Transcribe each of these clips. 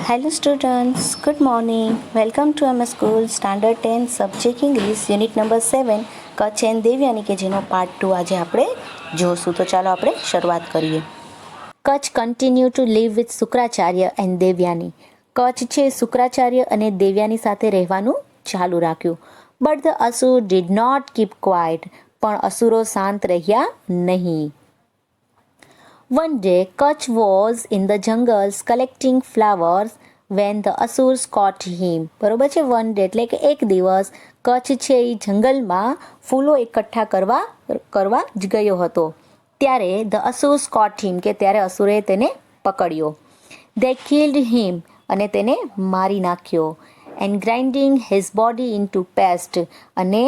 Hello students, good morning. Welcome to MS School Standard 10 Subject English Unit number 7 Kutch and Devyani કે જેનો part 2 આજે આપણે જોશું. તો ચાલો આપણે શરૂઆત કરીએ. Kacha continue to live with Shukracharya and Devyani. Kacha છે શુક્રાચાર્ય અને દેવ્યાની સાથે રહેવાનું ચાલુ રાખ્યું. But the asura did not keep quiet. પણ અસુરો શાંત રહ્યા નહીં. One day, Kutch was in the jungles collecting flowers when the Asurs caught him. બરોબર છે. વન ડે એટલે કે એક દિવસ કચ્છ છે એ જંગલમાં ફૂલો એકઠા કરવા જ ગયો હતો. ત્યારે ધ અસુર્સ caught him કે ત્યારે અસુરે તેને પકડ્યો. They killed him અને તેને મારી નાખ્યો. And grinding his body into paste અને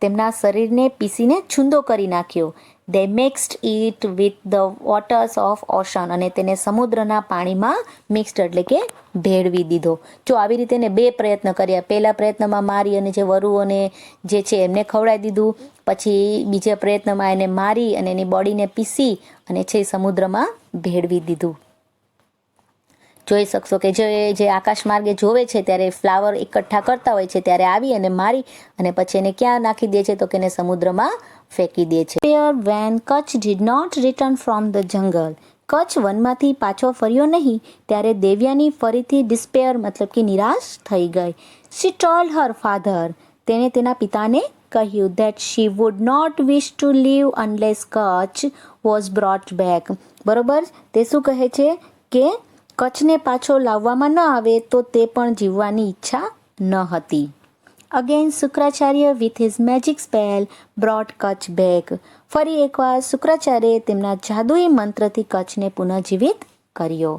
તેમના શરીરને પીસીને છૂંદો કરી નાખ્યો. They mixed it with the waters of ocean અને તેને સમુદ્રના પાણીમાં મિક્સ્ડ એટલે કે ભેળવી દીધો. જો આવી રીતે એને બે પ્રયત્ન કર્યા. પહેલા પ્રયત્નમાં મારી અને જે વરુઓને જે છે એમને ખવડાવી દીધું. પછી બીજા પ્રયત્નમાં એને મારી અને એની બોડીને પીસી અને છે સમુદ્રમાં ભેળવી દીધું. જોઈ શકશો કે જે આકાશ માર્ગે જોવે છે ત્યારે ફ્લાવર એકઠા કરતા હોય છે ત્યારે આવી અને મારી અને પછી એને ક્યાં નાખી દે છે તો કે એને સમુદ્રમાં ફેંકી દે છે. When Kutch did not return from the jungle, Kutch વનમાંથી પાછો ફર્યો નહીં ત્યારે દેવ્યાની ફરીથી ડિસ્પેર મતલબ કે નિરાશ થઈ ગઈ. She told her father, તેણે તેના પિતાને કહ્યું that she would not wish to live unless Kutch was brought back. બરોબર, તે શું કહે છે કે કચ્છને પાછો લાવવામાં ન આવે તો તે પણ જીવવાની ઈચ્છા ન હતી. Again Shukracharya with his magic spell brought Kutch back. ફરી એકવાર શુક્રાચાર્યએ તેમના જાદુઈ મંત્રથી કચ્છને પુનઃજીવિત કર્યો.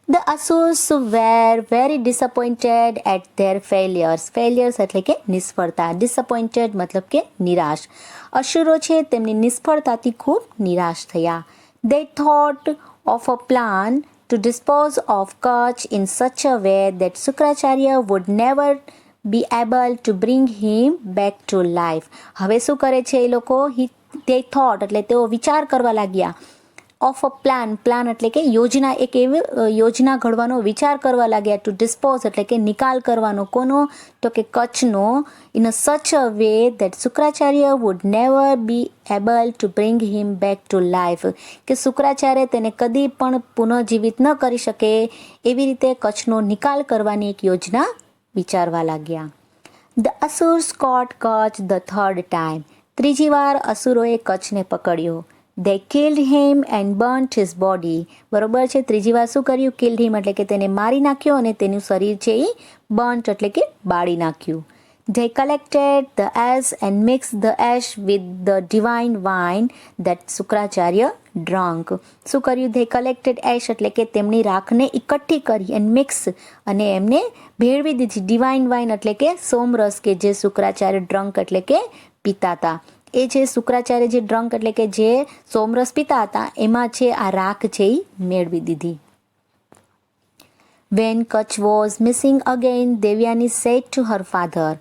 The Asurs were very disappointed at their failures. Failures એટલે કે નિષ્ફળતા. Disappointed મતલબ કે નિરાશ. અસુરો છે તેમની નિષ્ફળતાથી ખૂબ નિરાશ થયા. They thought of a plan to dispose of Kutch in such a way that Shukracharya would never be able to bring him back to life. હવે શું કરે છે એ લોકો? they thought એટલે તેઓ વિચાર કરવા લાગ્યા. ઓફ અ પ્લાન એટલે કે યોજના, એક એવી યોજના ઘડવાનો વિચાર કરવા લાગ્યા. ટુ ડિસ્પોઝ એટલે કે નિકાલ કરવાનો. કોનો? તો કે કચ્છનો. In a such a way that Shukracharya would never be able to bring him back to life. કે શુક્રાચાર્ય તેને કદી પણ પુનઃજીવિત ન કરી શકે એવી રીતે કચ્છનો નિકાલ કરવાની એક યોજના વિચારવા લાગ્યા. The asuras caught Kacha the third time. ત્રીજી વાર અસુરોએ કચ્છને પકડ્યો. They killed him and burnt his body. બરોબર છે. ત્રીજી વાર શું કર્યું? killed him એટલે કે તેને મારી નાખ્યો અને તેનું શરીર છે એ burnt એટલે કે બાળી નાખ્યું. They collected the ash and mixed the ash with the divine wine that Shukracharya drank. શું કર્યું? They collected ash એટલે કે તેમની રાખને એકઠી કરી and mix અને એમને ભેળવી દીધી. divine wine એટલે કે સોમરસ કે જે શુક્રાચાર્ય drunk એટલે કે પીતા હતા. એ જે શુક્રાચાર્ય જે ડ્રંક એટલે કે જે સોમરસ પીતા હતા એમાં છે આ રાખ છે એ મેળવી દીધી. When Kutch was missing again, Devyani said to her father.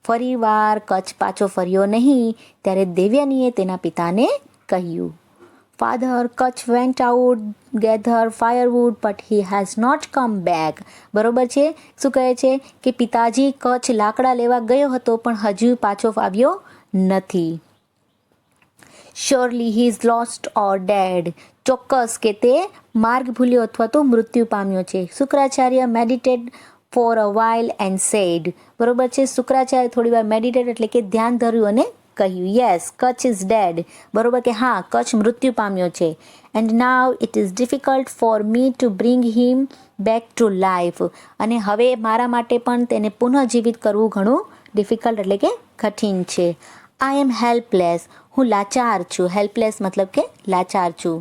ફરી વાર કચ્છ પાછો ફર્યો નહીં ત્યારે દેવ્યાનીએ તેના પિતાને કહ્યું. Father, Kutch went out, gather firewood, but he has not come back. બરોબર છે. શું કહે છે કે પિતાજી કચ્છ લાકડા લેવા ગયો હતો પણ હજુ પાછો આવ્યો નથી. Surely he is lost or dead. ચોક્કસ કે તે માર્ગ ભૂલ્યો અથવા તો મૃત્યુ પામ્યો છે. Shukracharya meditated for a while and said. બરોબર છે. શુક્રાચાર્ય થોડી વાર મેડિટેટ એટલે કે ધ્યાન ધર્યું અને કહ્યું. Yes, Kacha is dead. બરોબર કે હા, કચ્છ મૃત્યુ પામ્યો છે. And now it is difficult for me to bring him back to life. અને હવે મારા માટે પણ તેને પુનઃજીવિત કરવું ઘણું ડિફિકલ્ટ એટલે કે કઠિન છે. I am helpless. હું લાચાર છું. હેલ્પલેસ મતલબ કે લાચાર છું.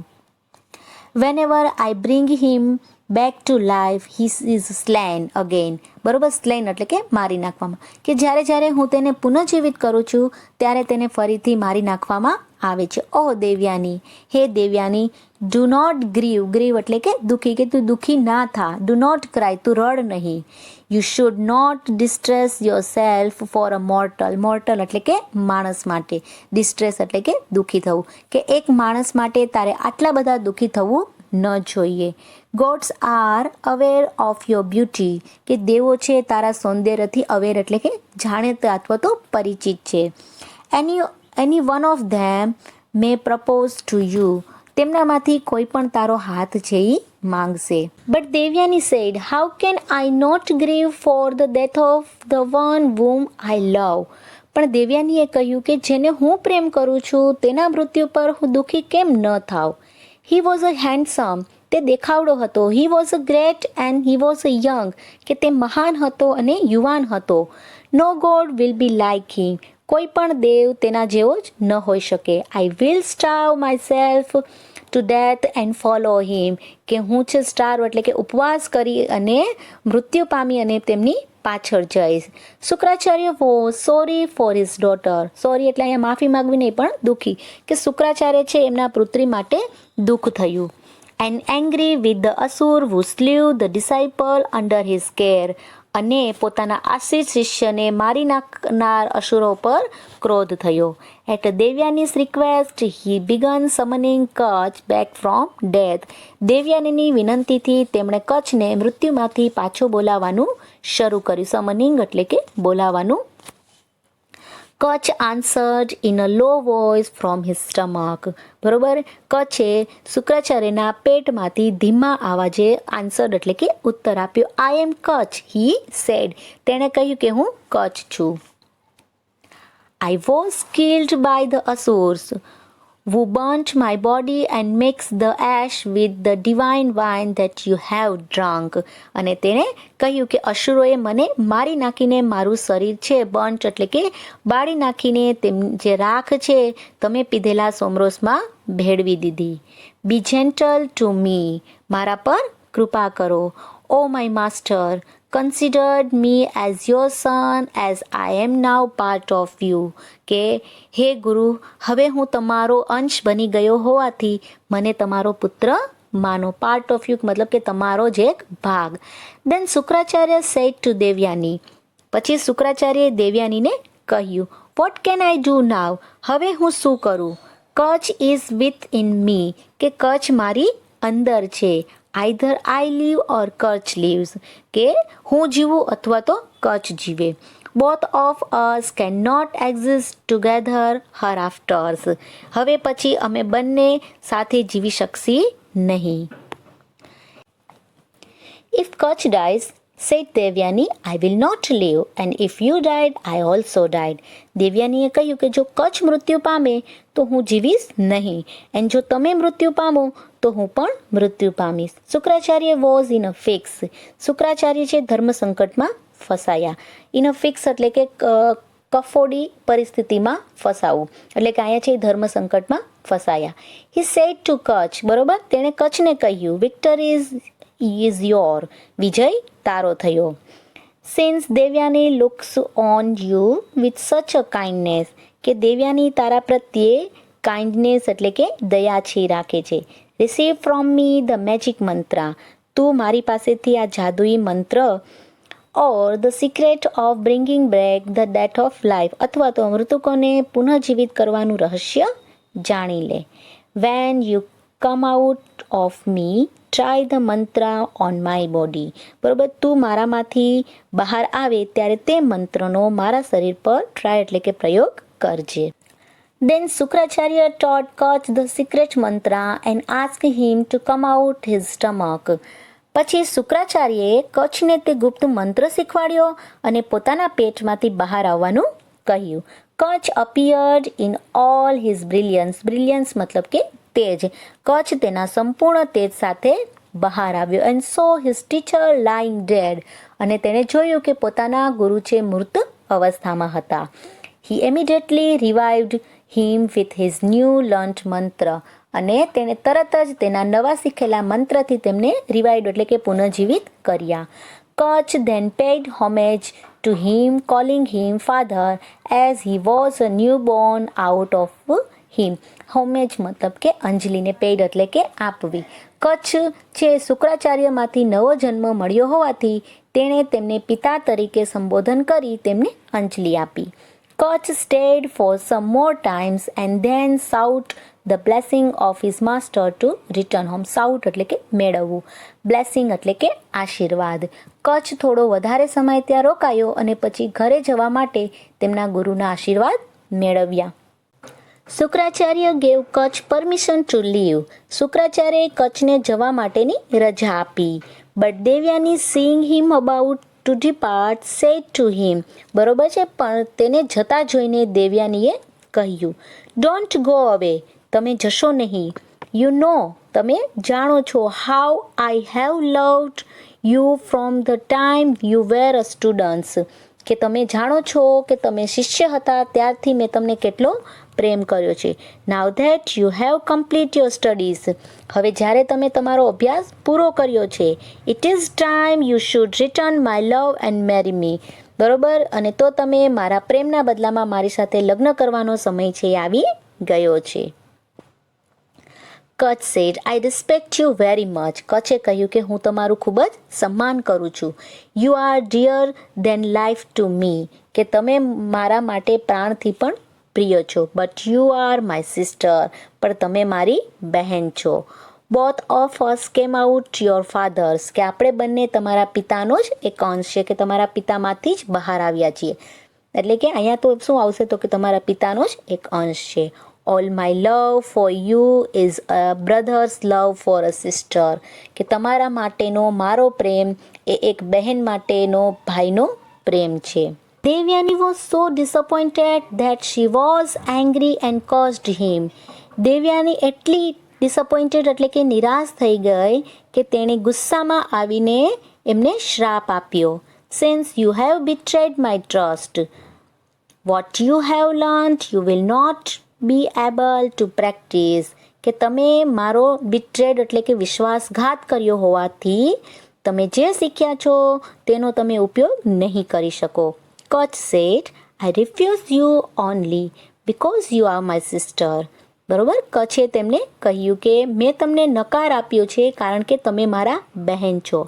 Whenever I bring him back to life he is slain again. બરોબર, સ્લેન એટલે કે મારી નાખવામાં. કે જ્યારે હું તેને પુનઃજીવિત કરું છું ત્યારે તેને ફરીથી મારી નાખવામાં આવે છે. O Devyani, hey Devyani, do not grieve. Grieve એટલે કે દુઃખી, કે તું દુઃખી ના થા. ડુ નોટ ક્રાય, તું રડ નહીં. You should not distress yourself for a mortal. Mortal એટલે કે માણસ માટે. ડિસ્ટ્રેસ એટલે કે દુઃખી થવું. કે એક માણસ માટે તારે આટલા બધા દુઃખી થવું ન જોઈએ. Gods are aware of your beauty, કે દેવો છે તારા સૌંદર્યથી અવેર એટલે કે જાણતા અથવા તો પરિચિત છે. Any one of them may propose to you, તેમનામાંથી કોઈ પણ તારો હાથ છે એ માંગશે. But Devayani said, how can I not grieve for the death of the one whom I love. પણ દેવયાનીએ કહ્યું કે જેને હું પ્રેમ કરું છું તેના મૃત્યુ પર હું દુઃખી કેમ ન થાવ. હી વોઝ અ હેન્ડસમ, તે દેખાવડો હતો. He was a great and he was a young, કે તે મહાન હતો અને યુવાન હતો. No god will be like him, કોઈ પણ દેવ તેના જેવો જ ન હોઈ શકે. I will starve myself to death and follow him, કે હું છે સ્ટાર્વ એટલે કે ઉપવાસ કરી અને મૃત્યુ પામી અને તેમની પાછળ જઈશ. Shukracharya was sorry for his daughter, sorry એટલે અહીંયા માફી માગવી નહીં પણ દુઃખી, કે શુક્રાચાર્ય છે એમના પુત્રી માટે દુઃખ થયું. And angry with the asura who slew the disciple under his care, અને પોતાના આશ્રિત શિષ્યને મારી નાખનાર અસુરો પર ક્રોધ થયો. At Devayani's request he began summoning Kacha back from death, દેવયાનીની વિનંતીથી તેમણે કચ્છને મૃત્યુમાંથી પાછો બોલાવવાનું શરૂ કર્યું. સમનિંગ એટલે કે બોલાવવાનું. Kacha answered in a low voice from his stomach, બરોબર. કચ્છે શુક્રાચાર્યના પેટમાંથી ધીમા આવાજે આન્સર્ડ એટલે કે ઉત્તર આપ્યો. આઈ એમ કચ્છ, હી સેડ, તેણે કહ્યું કે હું કચ્છ છું. I was killed by the asuras who burnt my body and mixed the ash with the divine wine that you have drunk. અને તેણે કહ્યું કે અસુરોએ મને મારી નાખીને મારું શરીર છે બર્ન્ટ એટલે કે બાળી નાખીને તેમ જે રાખ છે તમે પીધેલા સોમરોસમાં ભેળવી દીધી. બી જેન્ટલ ટુ મી, મારા પર કૃપા કરો. Oh my master, considered me as your son as I am now part of you, કે હે ગુરુ, હવે હું તમારો અંશ બની ગયો હોવાથી મને તમારો પુત્ર માનો. પાર્ટ ઓફ યુ મતલબ કે તમારો જ એક ભાગ. Then Shukracharya said to Devayani, પછી શુક્રાચાર્યએ દેવયાનીને કહ્યું, what can I do now, હવે હું શું કરું. Kacha is within me, કે કચ્છ મારી અંદર છે. Either I live or Kacha lives, કે હું જીવું અથવા તો કચ્છ જીવે. Both of us can not exist together hereafters, હવે પછી અમે બંને સાથે જીવી શકશી નહીં. If Kacha dies, said Devayani, I will not leave, and if you died I also died. દેવયાનીએ કહ્યું કે જો કચ્છ મૃત્યુ પામે તો હું જીવીશ નહીં, એન્ડ જો તમે મૃત્યુ પામો તો હું પણ મૃત્યુ પામીશ. Shukracharya was in a fix, Shukracharya છે ધર્મ સંકટમાં ફસાયા. ઇન અ ફિક્સ એટલે કે કફોડી પરિસ્થિતિમાં ફસાવું, એટલે કે અહીંયા છે ધર્મ સંકટમાં ફસાયા. હી સેડ ટુ કચ્છ, બરોબર, તેણે કચ્છને કહ્યું, વિક્ટરી ઇઝ યોર, વિજય તારો થયો. Since Devayani looks on you with such a kindness, કે દેવયાની તારા પ્રત્યે કાઇન્ડનેસ એટલે કે દયાછી રાખે છે. Receive from me the magic mantra, તું મારી પાસેથી આ જાદુઈ મંત્ર, or the secret of bringing back the death of life, અથવા તો મૃતકોને પુનઃજીવિત કરવાનું રહસ્ય જાણી લે. When you come out of me try the mantra on my body, બરોબર, તું મારામાંથી બહાર આવે ત્યારે તે મંત્રનો મારા શરીર પર ટ્રાય એટલે કે પ્રયોગ કરજે. Then Sukracharya taught Kach the secret mantra and asked him to come out his stomach. પછી શુક્રાચાર્યએ કચ્છને તે ગુપ્ત મંત્ર શીખવાડ્યો અને પોતાના પેટમાંથી બહાર આવવાનું કહ્યું. Kacha appeared in all his brilliance, brilliance મતલબ કે તેજ, કચ્છ તેના સંપૂર્ણ તેજ સાથે બહાર આવ્યો. And saw his teacher lying dead, અને તેણે જોયું કે પોતાના ગુરુ છે મૃત અવસ્થામાં હતા. He immediately revived him with his new learnt mantra, અને તેણે તરત જ તેના નવા શીખેલા મંત્રથી તેમને રિવાઇવ્ડ એટલે કે પુનઃજીવિત કર્યા. Kacha then paid homage to him calling him father as he was a new born out of him. Homage મતલબ કે અંજલિને, પેઇડ એટલે કે આપવી. કચ્છ છે શુક્રાચાર્યમાંથી નવો જન્મ મળ્યો હોવાથી તેણે તેમને પિતા તરીકે સંબોધન કરી તેમને અંજલિ આપી. Kutch stayed for some more times and then shout the blessing of his master two return home. Shout એટલે કે મેળવવું, બ્લેસિંગ એટલે કે આશીર્વાદ. કચ્છ થોડો વધારે સમય ત્યાં રોકાયો અને પછી ઘરે જવા માટે તેમના ગુરુના આશીર્વાદ મેળવ્યા. Shukracharya gave Kacha permission to leave. શુક્રાચાર્યએ કચ્છને જવા માટેની રજા આપી. But Devayani seeing him about to depart said to him. બરોબર છે, પણ તેને જતા જોઈને દેવયાનીએ કહ્યું, ડોન્ટ ગો અવે, તમે જશો નહીં. યુ નો, તમે જાણો છો, how I have loved you from the time you were a students. કે તમે જાણો છો કે તમે શિષ્ય હતા ત્યારથી મેં તમને કેટલો પ્રેમ કર્યો છે. Now that you have complete your studies. હવે જ્યારે તમે તમારો અભ્યાસ પૂરો કર્યો છે, it is time you should return my love and marry me. બરોબર, અને તો તમે મારા પ્રેમના બદલામાં મારી સાથે લગ્ન કરવાનો સમય છે આવી ગયો છે. Kacha said, I respect you very much. કચ્છે કહ્યું કે હું તમારું ખૂબ જ સન્માન કરું છું. You are dear than life to me. કે તમે મારા માટે પ્રાણથી પણ પ્રિય છો. But you are my sister. પણ તમે મારી બહેન છો. Both of us came out your father's. કે આપણે બંને તમારા પિતાનો જ એક અંશ છે, કે તમારા પિતામાંથી જ બહાર આવ્યા છીએ. એટલે કે અહીંયા તો શું આવશે, તો કે તમારા પિતાનો જ એક અંશ છે. All my love for you is a brothers love for a sister. કે તમારા માટેનો મારો પ્રેમ એ એક બહેન માટેનો ભાઈનો પ્રેમ છે. Devayani was so disappointed that she was angry and cursed him. Devayani એટલી ડિસઅપોઇન્ટેડ એટલે કે નિરાશ થઈ ગઈ કે તેણે ગુસ્સામાં આવીને એમને શ્રાપ આપ્યો. Since you have betrayed my trust, what you have learnt you will not be able to practise. કે તમે મારો બિટ્રેડ એટલે કે વિશ્વાસઘાત કર્યો હોવાથી તમે જે શીખ્યા છો તેનો તમે ઉપયોગ નહીં કરી શકો. Kacha said, I refuse you only because you are my sister. બરોબર, કચ્છે તેમને કહ્યું કે મેં તમને નકાર આપ્યો છે કારણ કે તમે મારા બહેન છો.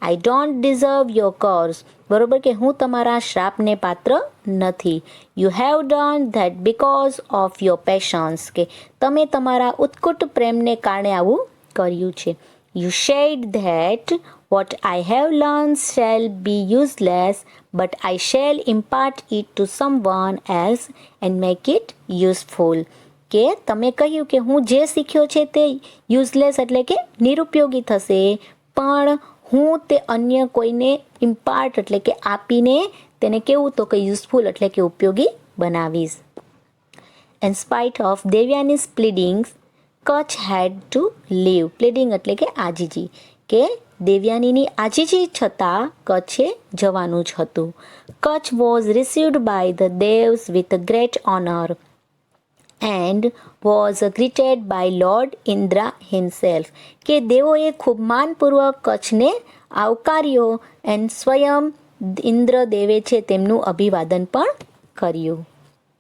I don't deserve your curse. બરોબર, કે હું તમારા શ્રાપને પાત્ર નથી. You have done that because of your patience. કે તમે તમારા ઉત્કટ પ્રેમને કારણે આવું કર્યું છે. You said that what I have learn shall be useless but I shall impart it to someone else and make it useful. કે તમે કહ્યું કે હું જે શીખ્યો છે તે યુઝલેસ એટલે કે નિરુપયોગી થશે, પણ હું તે અન્ય કોઈને ઇમ્પાર્ટ એટલે કે આપીને તેને કેવું, તો કે યુઝફુલ એટલે કે ઉપયોગી બનાવીશ. In spite of Devayani's pleadings Kacha had to leave. Pleading એટલે કે આજીજી. કે દેવયાનીની આજીજી છતાં કચ્છે જવાનું જ હતું. Kacha was received by the devas with great honour and was greeted by Lord Indra himself. કે દેવોએ ખૂબ માનપૂર્વક કચ્છને આવકાર્યો એન્ડ સ્વયં ઇન્દ્રદેવે છે તેમનું અભિવાદન પણ કર્યું.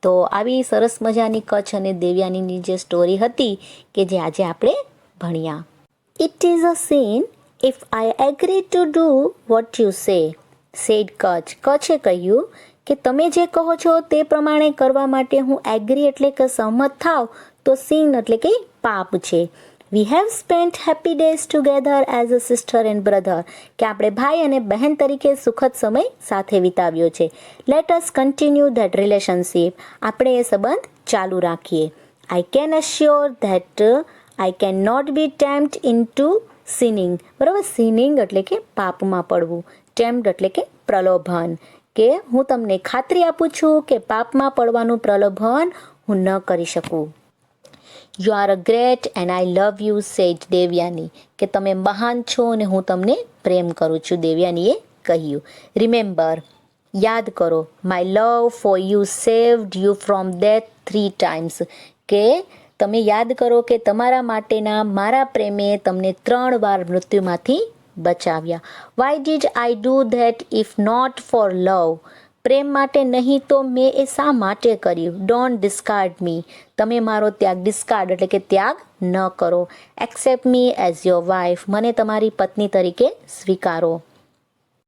તો આવી સરસ મજાની કચ્છ અને દેવયાનીની જે સ્ટોરી હતી કે જે આજે આપણે ભણ્યા. It is a sin if I agree to do what you say, said Kacha. કચ્છે કહ્યું કે તમે જે કહો છો તે પ્રમાણે કરવા માટે હું એગ્રી એટલે કે સહમત થાવ તો સીન એટલે કે પાપ છે. We have spent happy days together as a sister and brother. કે આપણે ભાઈ અને બહેન તરીકે સુખદ સમય સાથે વિતાવ્યો છે. Let us continue that relationship. આપણે એ સંબંધ ચાલુ રાખીએ. I can assure that I can not be tempt into sinning. બરાબર, સિનિંગ એટલે કે પાપમાં પડવું, ટેમ્પ્ટ એટલે કે પ્રલોભન. કે હું તમને ખાતરી આપું છું કે પાપમાં પડવાનું પ્રલોભન હું ન કરી શકું. You are a great and I love you sad Devyani. કે તમે મહાન છો અને હું તમને પ્રેમ કરું છું, દેવયાનીએ કહ્યું. રિમેમ્બર, યાદ કરો, my love for you saved you from death 3 times. કે તમે યાદ કરો કે તમારા માટેના મારા પ્રેમે તમને 3 વાર મૃત્યુમાંથી બચાવ્યા. Why did I do that if not for love. પ્રેમ માટે નહીં તો મેં એ શા માટે કર્યું. Don't discard me. તમે મારો ત્યાગ ડિસ્કાર્ડ એટલે કે ત્યાગ ન કરો. Accept me as your wife. મને તમારી પત્ની તરીકે સ્વીકારો.